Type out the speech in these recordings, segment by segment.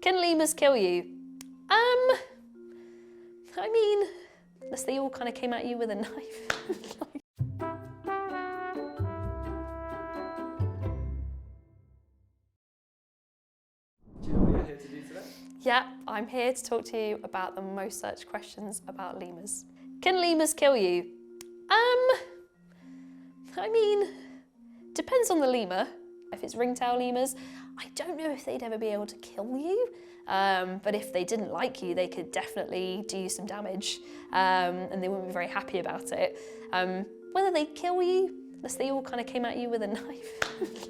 Can lemurs kill you? I mean, unless they all kind of came at you with a knife. Do you know what you're here to do today? Yeah, I'm here to talk to you about the most searched questions about lemurs. Can lemurs kill you? I mean, depends on the lemur. If it's ringtail lemurs, I don't know if they'd ever be able to kill you. But if they didn't like you, they could definitely do you some damage, and they wouldn't be very happy about it. Whether they kill you, unless they all kind of came at you with a knife,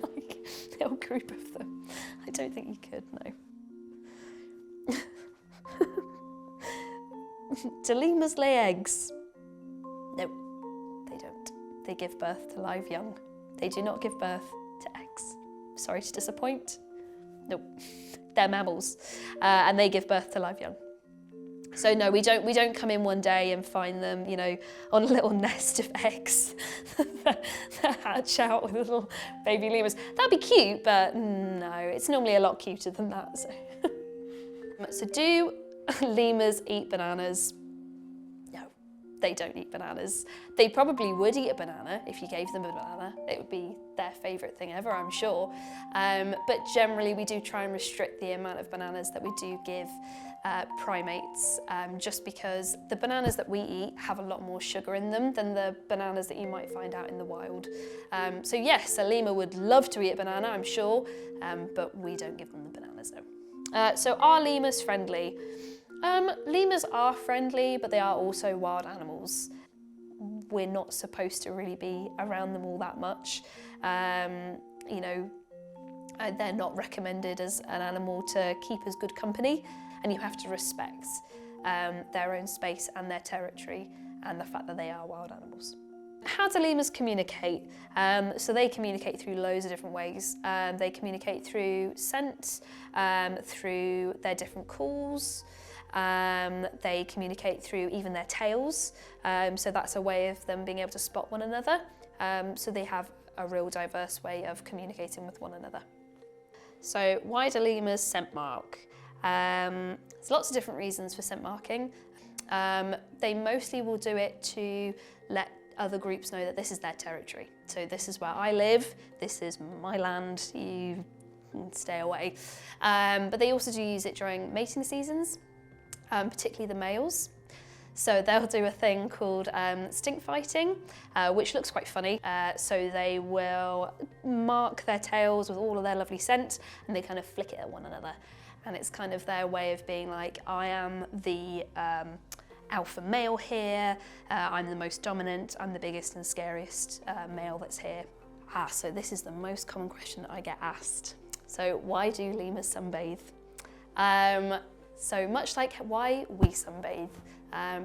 like a whole group of them, I don't think you could, no. Do lemurs lay eggs? No, they don't. They give birth to live young. They do not give birth to eggs. Sorry to disappoint. Nope, they're mammals, and they give birth to live young. So no, we don't come in one day and find them, you know, on a little nest of eggs that hatch out with little baby lemurs. That'd be cute, but no, it's normally a lot cuter than that. So do lemurs eat bananas? No, they don't eat bananas. They probably would eat a banana if you gave them a banana. It would be their favourite thing ever, I'm sure. But generally we do try and restrict the amount of bananas that we do give primates, just because the bananas that we eat have a lot more sugar in them than the bananas that you might find out in the wild. So yes, a lemur would love to eat a banana, I'm sure, but we don't give them the bananas, no. So are lemurs friendly? Lemurs are friendly, but they are also wild animals. We're not supposed to really be around them all that much. You know, they're not recommended as an animal to keep as good company, and you have to respect their own space and their territory and the fact that they are wild animals. How do lemurs communicate? So they communicate through loads of different ways. They communicate through scent, through their different calls. They communicate through even their tails, so that's a way of them being able to spot one another. So they have a real diverse way of communicating with one another. So why do lemurs scent mark? There's lots of different reasons for scent marking. They mostly will do it to let other groups know that this is their territory. So this is where I live, this is my land, you stay away. But they also do use it during mating seasons. Particularly the males. So they'll do a thing called stink fighting, which looks quite funny. So they will mark their tails with all of their lovely scent and they kind of flick it at one another. And it's kind of their way of being like, I am the alpha male here, I'm the most dominant, I'm the biggest and scariest male that's here. So this is the most common question that I get asked. So why do lemurs sunbathe? So much like why we sunbathe,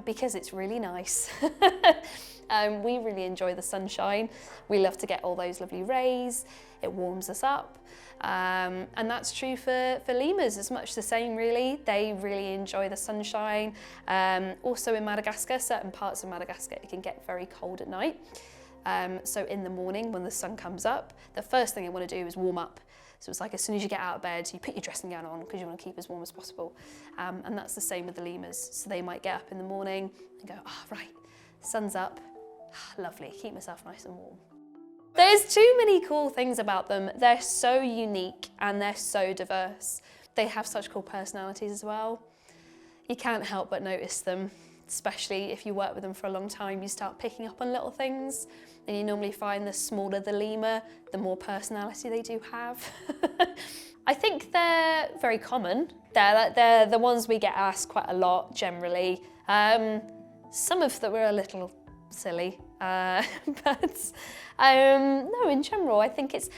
because it's really nice. We really enjoy the sunshine. We love to get all those lovely rays. It warms us up. And that's true for lemurs, as much the same really. They really enjoy the sunshine. Also in Madagascar, certain parts of Madagascar, it can get very cold at night. So in the morning when the sun comes up, the first thing I want to do is warm up. So it's like as soon as you get out of bed, you put your dressing gown on because you want to keep as warm as possible. And that's the same with the lemurs. So they might get up in the morning and go, oh, right, sun's up, lovely, keep myself nice and warm. There's too many cool things about them. They're so unique and they're so diverse. They have such cool personalities as well. You can't help but notice them, especially if you work with them for a long time. You start picking up on little things. And you normally find the smaller the lemur, the more personality they do have. I think they're very common. They're the ones we get asked quite a lot generally. Some of them are a little silly, but no, in general, I think it's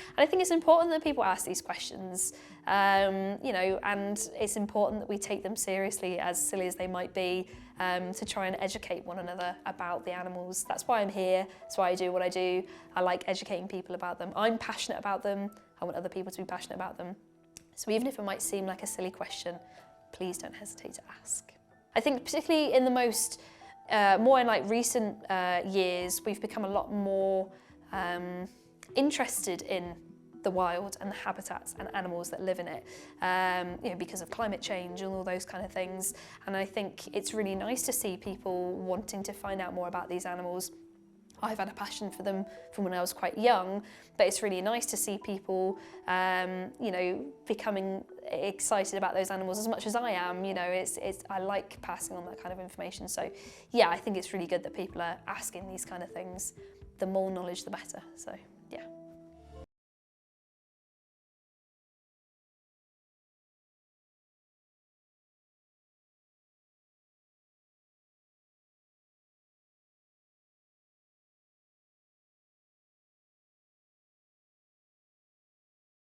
important that people ask these questions. You know, and it's important that we take them seriously, as silly as they might be, to try and educate one another about the animals. That's why I'm here, that's why I do what I do. I like educating people about them. I'm passionate about them, I want other people to be passionate about them. So even if it might seem like a silly question, please don't hesitate to ask. I think particularly in the more in like recent years, we've become a lot more interested in the wild and the habitats and animals that live in it, you know, because of climate change and all those kind of things. And I think it's really nice to see people wanting to find out more about these animals. I've had a passion for them from when I was quite young, but it's really nice to see people, you know, becoming excited about those animals as much as I am. You know, I like passing on that kind of information. So yeah, I think it's really good that people are asking these kind of things. The more knowledge, the better. So.